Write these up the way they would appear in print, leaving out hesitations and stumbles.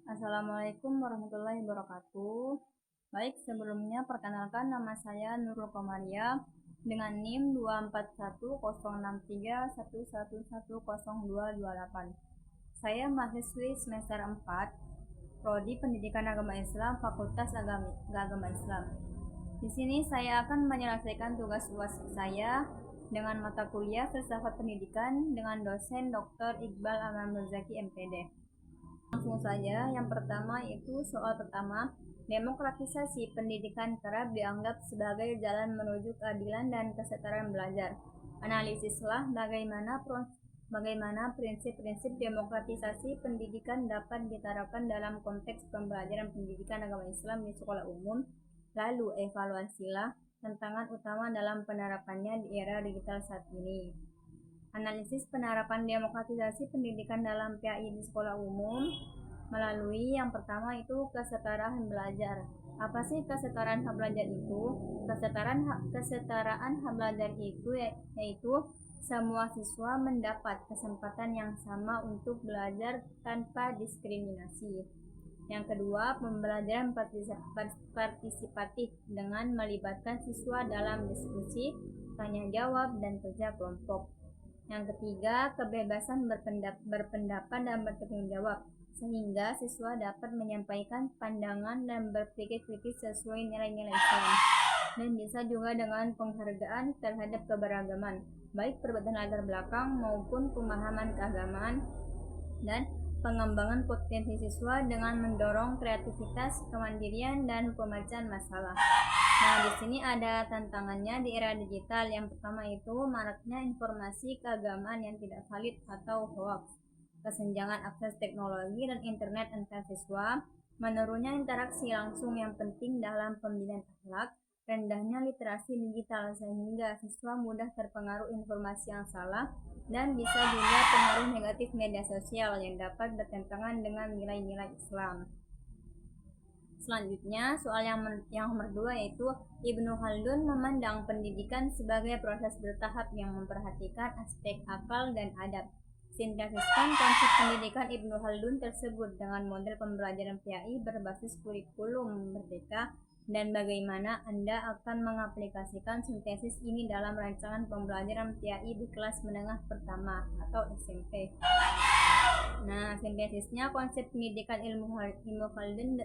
Assalamualaikum warahmatullahi wabarakatuh. Baik, sebelumnya perkenalkan nama saya Nurul Komaria dengan NIM 2410631111028. Saya mahasiswi semester 4, Prodi Pendidikan Agama Islam, Fakultas Agama Islam. Di sini saya akan menyelesaikan tugas UAS saya dengan mata kuliah Filsafat Pendidikan dengan dosen Dr. Iqbal Aman Muzaki MPD. Langsung saja, yang pertama itu soal pertama, demokratisasi pendidikan kerap dianggap sebagai jalan menuju keadilan dan kesetaraan belajar. Analisislah bagaimana prinsip-prinsip demokratisasi pendidikan dapat diterapkan dalam konteks pembelajaran pendidikan agama Islam di sekolah umum. Lalu evaluasilah tantangan utama dalam penerapannya di era digital saat ini. Analisis penerapan demokratisasi pendidikan dalam PAI di sekolah umum melalui yang pertama itu kesetaraan belajar. Apa sih kesetaraan hak belajar itu? Kesetaraan hak belajar itu yaitu semua siswa mendapat kesempatan yang sama untuk belajar tanpa diskriminasi. Yang kedua, pembelajaran partisipatif dengan melibatkan siswa dalam diskusi, tanya jawab, dan kerja kelompok. Yang ketiga, kebebasan berpendapat dan bertanggung jawab, sehingga siswa dapat menyampaikan pandangan dan berpikir kritis sesuai nilai-nilai Islam. Dan bisa juga dengan penghargaan terhadap keberagaman, baik perbedaan latar belakang maupun pemahaman keagamaan, dan pengembangan potensi siswa dengan mendorong kreativitas, kemandirian, dan pemecahan masalah. Nah, di sini ada tantangannya di era digital. Yang pertama itu maraknya informasi keagamaan yang tidak valid atau hoax, kesenjangan akses teknologi dan internet antar siswa, menurunnya interaksi langsung yang penting dalam pembinaan akhlak, rendahnya literasi digital sehingga siswa mudah terpengaruh informasi yang salah, dan bisa juga pengaruh negatif media sosial yang dapat bertentangan dengan nilai-nilai Islam. Selanjutnya, soal yang nomor 2 yaitu Ibnu Khaldun memandang pendidikan sebagai proses bertahap yang memperhatikan aspek akal dan adab. Sintesiskan konsep pendidikan Ibnu Khaldun tersebut dengan model pembelajaran PAI berbasis kurikulum merdeka, dan bagaimana Anda akan mengaplikasikan sintesis ini dalam rancangan pembelajaran PAI di kelas menengah pertama atau SMP. Nah, sintesisnya konsep pendidikan ilmu Khaldun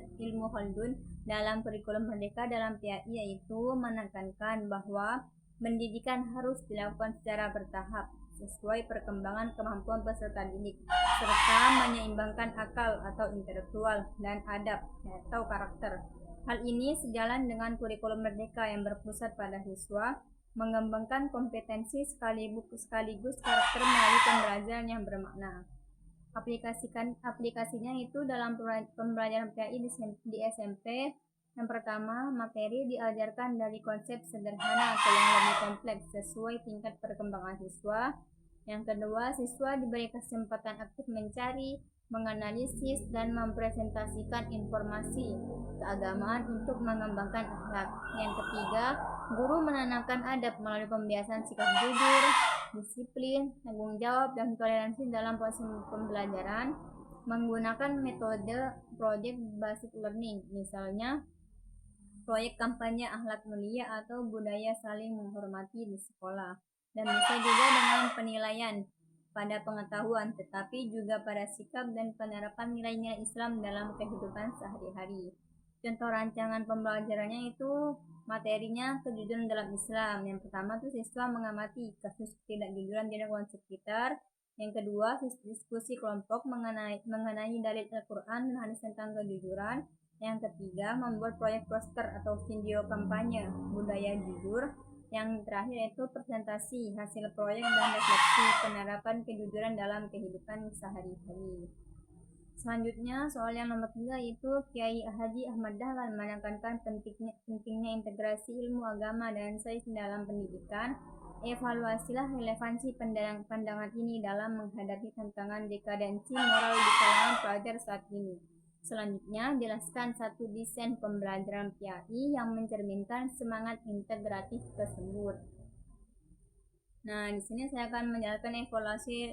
dalam kurikulum merdeka dalam PAI yaitu menekankan bahwa pendidikan harus dilakukan secara bertahap sesuai perkembangan kemampuan peserta didik, serta menyeimbangkan akal atau intelektual dan adab atau karakter. Hal ini sejalan dengan kurikulum merdeka yang berpusat pada siswa, mengembangkan kompetensi sekaligus karakter melalui pembelajaran yang bermakna. Aplikasinya itu dalam pembelajaran PAI di SMP. Yang pertama, materi diajarkan dari konsep sederhana atau yang lebih kompleks sesuai tingkat perkembangan siswa. Yang kedua, siswa diberi kesempatan aktif mencari, menganalisis, dan mempresentasikan informasi keagamaan untuk mengembangkan akhlak. Yang ketiga, guru menanamkan adab melalui pembiasan sikap jujur, disiplin, tanggung jawab, dan toleransi dalam proses pembelajaran menggunakan metode project based learning, misalnya proyek kampanye akhlak mulia atau budaya saling menghormati di sekolah. Dan bisa juga dengan penilaian pada pengetahuan, tetapi juga pada sikap dan penerapan nilai-nilai Islam dalam kehidupan sehari-hari. Contoh rancangan pembelajarannya itu materinya kejujuran dalam Islam. Yang pertama tuh siswa mengamati kasus ketidakjujuran di lingkungan sekitar. Yang kedua, diskusi kelompok mengenai dalil Al-Quran dan hadis tentang kejujuran. Yang ketiga, membuat proyek poster atau video kampanye budaya jujur. Yang terakhir yaitu presentasi hasil proyek dan refleksi penerapan kejujuran dalam kehidupan sehari-hari. Selanjutnya, soal yang nomor 3 yaitu Kiai Haji Ahmad Dahlan menekankan pentingnya integrasi ilmu agama dan sains dalam pendidikan. Evaluasilah relevansi pandangan ini dalam menghadapi tantangan dekadensi moral di kalangan pelajar saat ini. Selanjutnya, jelaskan satu desain pembelajaran PAI yang mencerminkan semangat integratif tersebut. Nah, di sini saya akan menjelaskan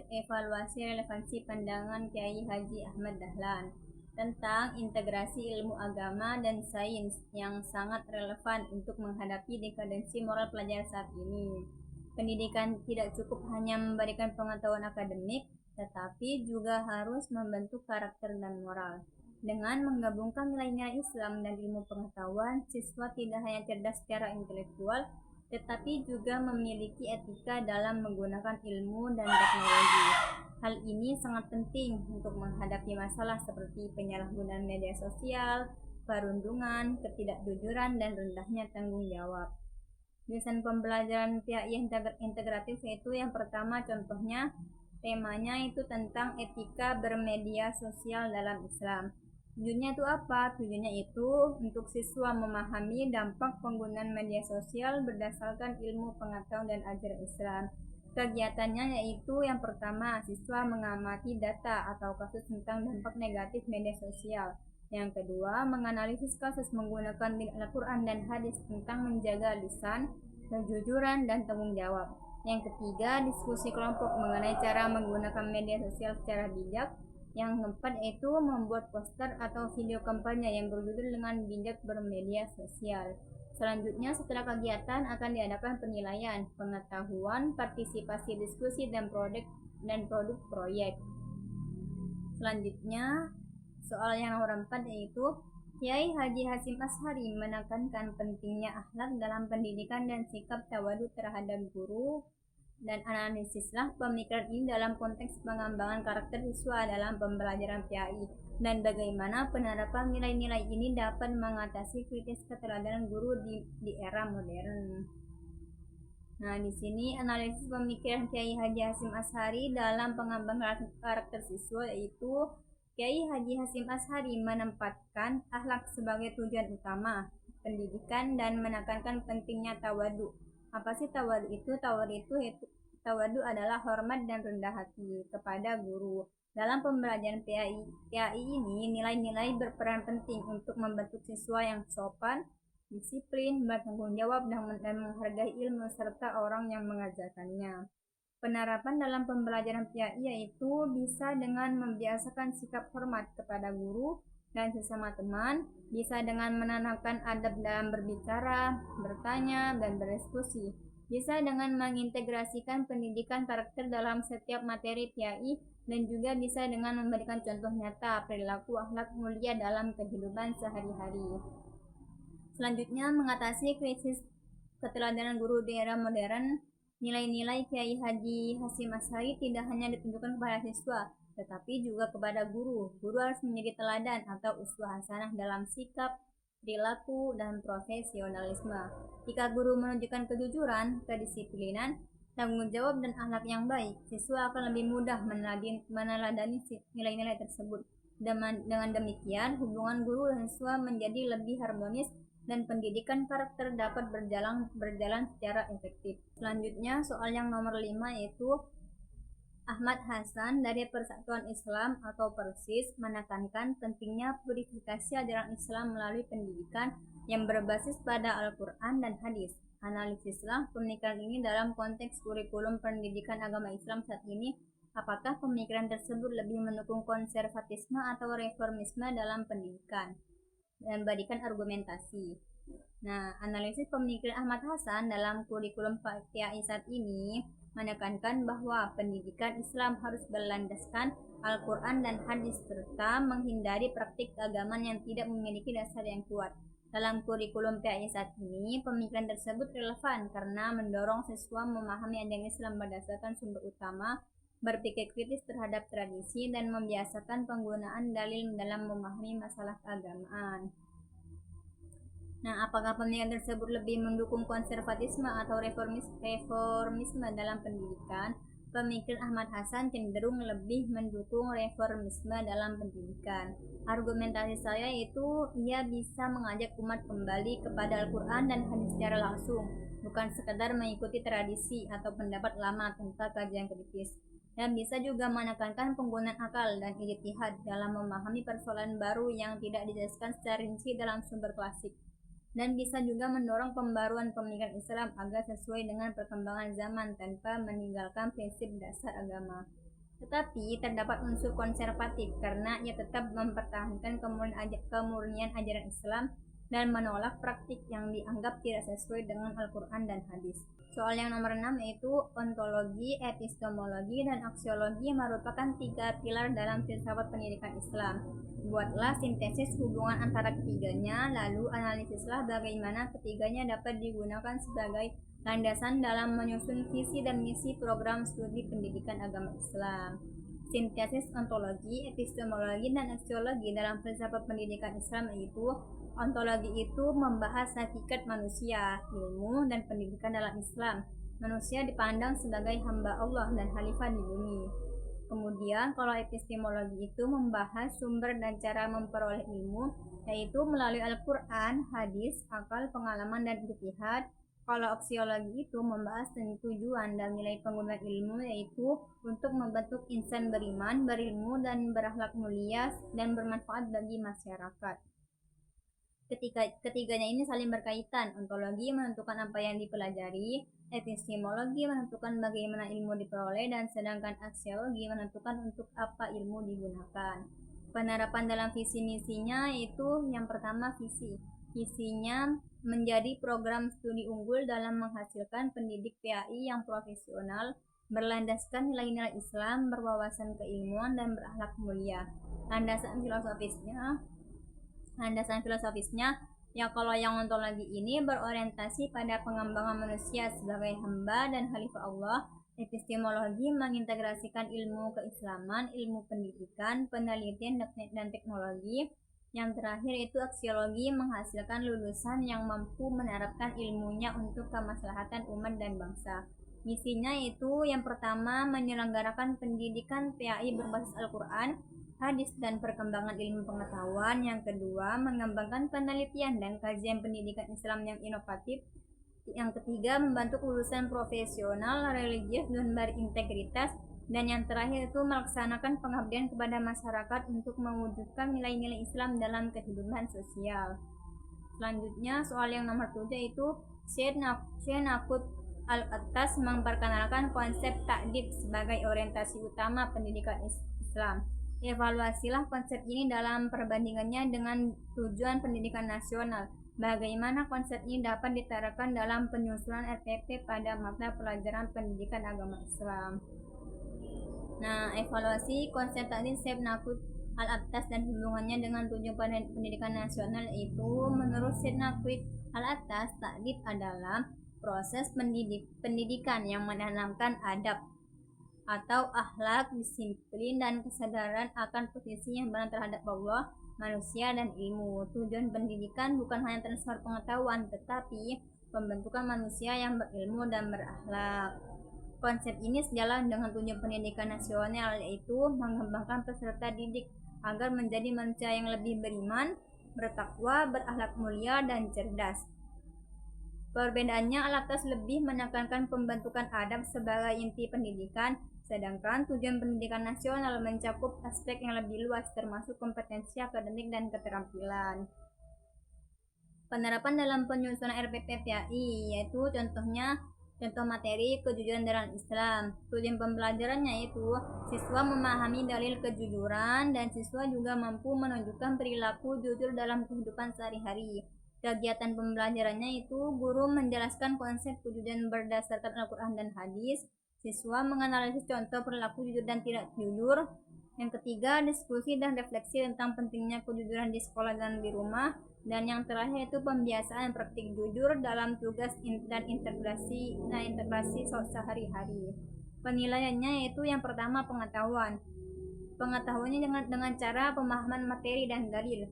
evaluasi relevansi pandangan Kiai Haji Ahmad Dahlan. tentang integrasi ilmu agama dan sains yang sangat relevan untuk menghadapi dekadensi moral pelajar saat ini. Pendidikan tidak cukup hanya memberikan pengetahuan akademik, tetapi juga harus membentuk karakter dan moral. Dengan menggabungkan nilai-nilai Islam dan ilmu pengetahuan, siswa tidak hanya cerdas secara intelektual, tetapi juga memiliki etika dalam menggunakan ilmu dan teknologi. Hal ini sangat penting untuk menghadapi masalah seperti penyalahgunaan media sosial, perundungan, ketidakjujuran, dan rendahnya tanggung jawab. Desain pembelajaran PAI integratif yaitu yang pertama contohnya temanya itu tentang etika bermedia sosial dalam Islam. Tujuannya itu apa? Tujuannya itu untuk siswa memahami dampak penggunaan media sosial berdasarkan ilmu pengetahuan dan ajaran Islam. Kegiatannya yaitu yang pertama, siswa mengamati data atau kasus tentang dampak negatif media sosial. Yang kedua, menganalisis kasus menggunakan Al-Quran dan hadis tentang menjaga lisan, kejujuran, dan tanggung jawab. Yang ketiga, diskusi kelompok mengenai cara menggunakan media sosial secara bijak. Yang keempat yaitu membuat poster atau video kampanye yang berjudul dengan bijak bermedia sosial. Selanjutnya, setelah kegiatan akan diadakan penilaian, pengetahuan, partisipasi diskusi, dan produk proyek. Selanjutnya, soal yang nomor 4 yaitu Kiai Haji Hasyim Asy'ari menekankan pentingnya akhlak dalam pendidikan dan sikap tawadu terhadap guru, dan analisislah pemikiran ini dalam konteks pengembangan karakter siswa dalam pembelajaran PAI dan bagaimana penerapan nilai-nilai ini dapat mengatasi kritis keteladanan guru di era modern. Nah, di sini analisis pemikiran Kiai Haji Hasyim Asy'ari dalam pengembangan karakter siswa yaitu Kiai Haji Hasyim Asy'ari menempatkan akhlak sebagai tujuan utama pendidikan dan menekankan pentingnya tawadu. Apa sih tawadu itu? Tawadu adalah hormat dan rendah hati kepada guru. Dalam pembelajaran PAI ini, nilai-nilai berperan penting untuk membentuk siswa yang sopan, disiplin, bertanggung jawab, dan menghargai ilmu serta orang yang mengajarkannya. Penerapan dalam pembelajaran PAI yaitu bisa dengan membiasakan sikap hormat kepada guru dan sesama teman, bisa dengan menanamkan adab dalam berbicara, bertanya, dan berdiskusi, bisa dengan mengintegrasikan pendidikan karakter dalam setiap materi PAI, dan juga bisa dengan memberikan contoh nyata perilaku akhlak mulia dalam kehidupan sehari-hari. Selanjutnya, mengatasi krisis keteladanan guru di era modern. Nilai-nilai Kiai Haji Hasyim Asy'ari tidak hanya ditunjukkan kepada siswa, tetapi juga kepada guru. Guru harus menjadi teladan atau uswah hasanah dalam sikap, perilaku, dan profesionalisme. Jika guru menunjukkan kejujuran, kedisiplinan, tanggung jawab, dan akhlak yang baik, siswa akan lebih mudah meneladani nilai-nilai tersebut. Dengan demikian, hubungan guru dan siswa menjadi lebih harmonis dan pendidikan karakter dapat berjalan secara efektif. Selanjutnya, soal yang nomor 5 yaitu Ahmad Hasan dari Persatuan Islam atau Persis menekankan pentingnya purifikasi ajaran Islam melalui pendidikan yang berbasis pada Al-Quran dan hadis. Analisislah pemikiran ini dalam konteks kurikulum pendidikan agama Islam saat ini. Apakah pemikiran tersebut lebih mendukung konservatisme atau reformisme dalam pendidikan? Dan berikan argumentasi. Nah, analisis pemikiran Ahmad Hasan dalam kurikulum PAI saat ini menekankan bahwa pendidikan Islam harus berlandaskan Al-Quran dan hadis serta menghindari praktik keagamaan yang tidak memiliki dasar yang kuat. Dalam kurikulum PAI saat ini, pemikiran tersebut relevan karena mendorong siswa memahami ajaran Islam berdasarkan sumber utama, berpikir kritis terhadap tradisi, dan membiasakan penggunaan dalil dalam memahami masalah keagamaan. Nah, apakah pemikiran tersebut lebih mendukung konservatisme atau reformisme dalam pendidikan? Pemikiran Ahmad Hasan cenderung lebih mendukung reformisme dalam pendidikan. Argumentasi saya itu ia bisa mengajak umat kembali kepada Al-Quran dan hadis secara langsung, bukan sekadar mengikuti tradisi atau pendapat lama tanpa kajian kritis. Dan bisa juga menekankan penggunaan akal dan ijtihad dalam memahami persoalan baru yang tidak dijelaskan secara rinci dalam sumber klasik. Dan bisa juga mendorong pembaruan pemikiran Islam agar sesuai dengan perkembangan zaman tanpa meninggalkan prinsip dasar agama. Tetapi terdapat unsur konservatif karena ia tetap mempertahankan kemurnian ajaran Islam dan menolak praktik yang dianggap tidak sesuai dengan Al-Quran dan hadis. Soal yang nomor 6 yaitu ontologi, epistemologi, dan aksiologi merupakan 3 pilar dalam filsafat pendidikan Islam. Buatlah sintesis hubungan antara ketiganya, lalu analisislah bagaimana ketiganya dapat digunakan sebagai landasan dalam menyusun visi dan misi program studi pendidikan agama Islam. Sintesis ontologi, epistemologi, dan aksiologi dalam filsafat pendidikan Islam yaitu ontologi itu membahas hakikat manusia, ilmu, dan pendidikan dalam Islam. Manusia dipandang sebagai hamba Allah dan khalifah di bumi. Kemudian kalau epistemologi itu membahas sumber dan cara memperoleh ilmu, yaitu melalui Al-Quran, hadis, akal, pengalaman, dan ijtihad. Kalau aksiologi itu membahas tujuan dan nilai penggunaan ilmu, yaitu untuk membentuk insan beriman, berilmu, dan berakhlak mulia dan bermanfaat bagi masyarakat. Ketiganya ini saling berkaitan. Ontologi menentukan apa yang dipelajari, epistemologi menentukan bagaimana ilmu diperoleh, dan sedangkan aksiologi menentukan untuk apa ilmu digunakan. Penerapan dalam visi misinya itu yang pertama visi. Visinya menjadi program studi unggul dalam menghasilkan pendidik PAI yang profesional, berlandaskan nilai-nilai Islam, berwawasan keilmuan, dan berakhlak mulia. Landasan filosofisnya ya kalau yang ontologi ini berorientasi pada pengembangan manusia sebagai hamba dan khalifah Allah. Epistemologi mengintegrasikan ilmu keislaman, ilmu pendidikan, penelitian, dan teknologi. Yang terakhir itu aksiologi menghasilkan lulusan yang mampu menerapkan ilmunya untuk kemaslahatan umat dan bangsa. Misinya itu yang pertama menyelenggarakan pendidikan PAI berbasis Al-Quran, hadis, dan perkembangan ilmu pengetahuan. Yang kedua mengembangkan penelitian dan kajian pendidikan Islam yang inovatif. Yang ketiga membentuk lulusan profesional, religius, dan berintegritas. Dan yang terakhir itu melaksanakan pengabdian kepada masyarakat untuk mewujudkan nilai-nilai Islam dalam kehidupan sosial. Selanjutnya soal yang nomor 7 itu Syekh Naqut Al-Attas memperkenalkan konsep ta'dib sebagai orientasi utama pendidikan Islam. Evaluasilah konsep ini dalam perbandingannya dengan tujuan pendidikan nasional. Bagaimana konsep ini dapat diterapkan dalam penyusunan RPP pada mata pelajaran pendidikan agama Islam. Nah, evaluasi konsep tadi Syekh Naqut Al-Attas dan hubungannya dengan tujuan pendidikan nasional itu menurut Syekh Naqut Al-Attas, ta'dib adalah proses pendidikan yang menanamkan adab atau akhlak, disiplin, dan kesadaran akan posisi yang benar terhadap Allah, manusia, dan ilmu. Tujuan pendidikan bukan hanya transfer pengetahuan, tetapi pembentukan manusia yang berilmu dan berakhlak. Konsep ini sejalan dengan tujuan pendidikan nasional, yaitu mengembangkan peserta didik agar menjadi manusia yang lebih beriman, bertakwa, berakhlak mulia, dan cerdas. Perbedaannya, Al-Attas lebih menekankan pembentukan adab sebagai inti pendidikan, sedangkan tujuan pendidikan nasional mencakup aspek yang lebih luas termasuk kompetensi akademik dan keterampilan. Penerapan dalam penyusunan RPP PAI yaitu contoh materi kejujuran dalam Islam. Tujuan pembelajarannya yaitu siswa memahami dalil kejujuran dan siswa juga mampu menunjukkan perilaku jujur dalam kehidupan sehari-hari. Kegiatan pembelajarannya itu guru menjelaskan konsep kejujuran berdasarkan Al-Quran dan hadis. Siswa menganalisis contoh perilaku jujur dan tidak jujur. Yang ketiga, diskusi dan refleksi tentang pentingnya kejujuran di sekolah dan di rumah. Dan yang terakhir itu pembiasaan praktik jujur dalam tugas dan integrasi sehari-hari. Penilaiannya yaitu yang pertama pengetahuan. Pengetahuannya dengan cara pemahaman materi dan dalil.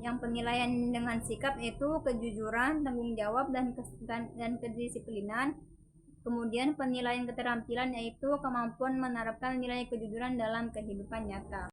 Yang penilaian dengan sikap yaitu kejujuran, tanggung jawab, dan kedisiplinan. Kemudian penilaian keterampilan yaitu kemampuan menerapkan nilai kejujuran dalam kehidupan nyata.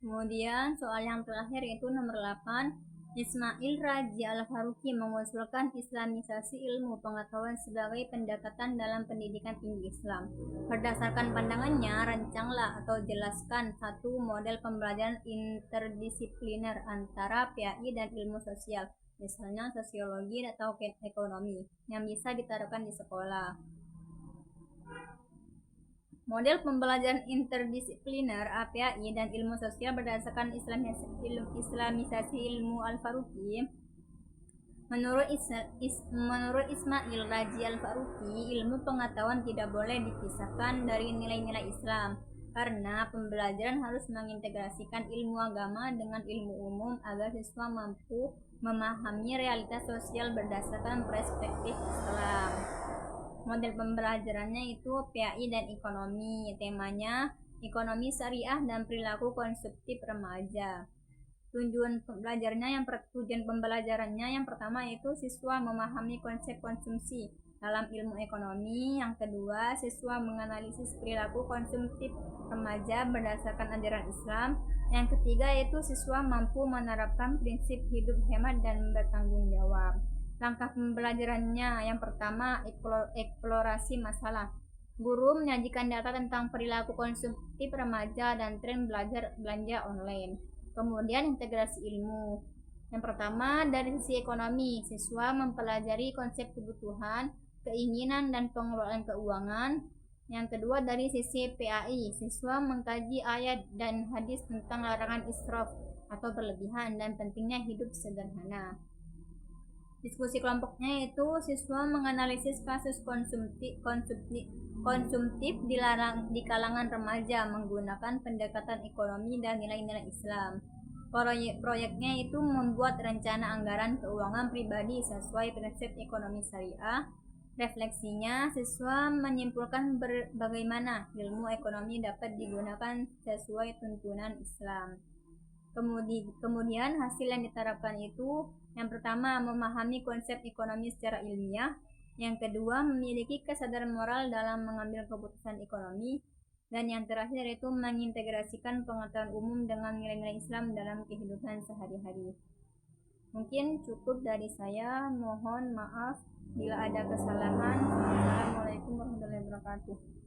Kemudian soal yang terakhir yaitu nomor 8. Ismail Raji Al-Faruqi mengusulkan islamisasi ilmu pengetahuan sebagai pendekatan dalam pendidikan tinggi Islam. Berdasarkan pandangannya, rancanglah atau jelaskan satu model pembelajaran interdisipliner antara PAI dan ilmu sosial, misalnya sosiologi atau ekonomi, yang bisa diterapkan di sekolah. Model pembelajaran interdisipliner APAI dan ilmu sosial berdasarkan Islamisasi ilmu Al-Faruqi. Menurut Ismail Raji Al-Faruqi, ilmu pengetahuan tidak boleh dipisahkan dari nilai-nilai Islam karena pembelajaran harus mengintegrasikan ilmu agama dengan ilmu umum agar siswa mampu memahami realitas sosial berdasarkan perspektif Islam. Model pembelajarannya itu PAI dan ekonomi. Temanya ekonomi syariah dan perilaku konsumtif remaja. Tujuan pembelajarannya yang pertama yaitu siswa memahami konsep konsumsi dalam ilmu ekonomi. Yang kedua, siswa menganalisis perilaku konsumtif remaja berdasarkan ajaran Islam. Yang ketiga yaitu siswa mampu menerapkan prinsip hidup hemat dan bertanggung jawab. Langkah pembelajarannya yang pertama, eksplorasi masalah. Guru menyajikan data tentang perilaku konsumtif remaja dan tren belanja online. Kemudian integrasi ilmu. Yang pertama, dari sisi ekonomi, siswa mempelajari konsep kebutuhan, keinginan, dan pengelolaan keuangan. Yang kedua, dari sisi PAI, siswa mengkaji ayat dan hadis tentang larangan israf atau berlebihan dan pentingnya hidup sederhana. Diskusi kelompoknya itu siswa menganalisis kasus konsumtif di kalangan remaja menggunakan pendekatan ekonomi dan nilai-nilai Islam. Proyeknya itu membuat rencana anggaran keuangan pribadi sesuai prinsip ekonomi syariah. Refleksinya, siswa menyimpulkan bagaimana ilmu ekonomi dapat digunakan sesuai tuntunan Islam. Kemudian hasil yang diterapkan itu yang pertama memahami konsep ekonomi secara ilmiah, yang kedua memiliki kesadaran moral dalam mengambil keputusan ekonomi, dan yang terakhir itu mengintegrasikan pengetahuan umum dengan nilai-nilai Islam dalam kehidupan sehari-hari. Mungkin cukup dari saya, mohon maaf bila ada kesalahan. Assalamualaikum warahmatullahi wabarakatuh.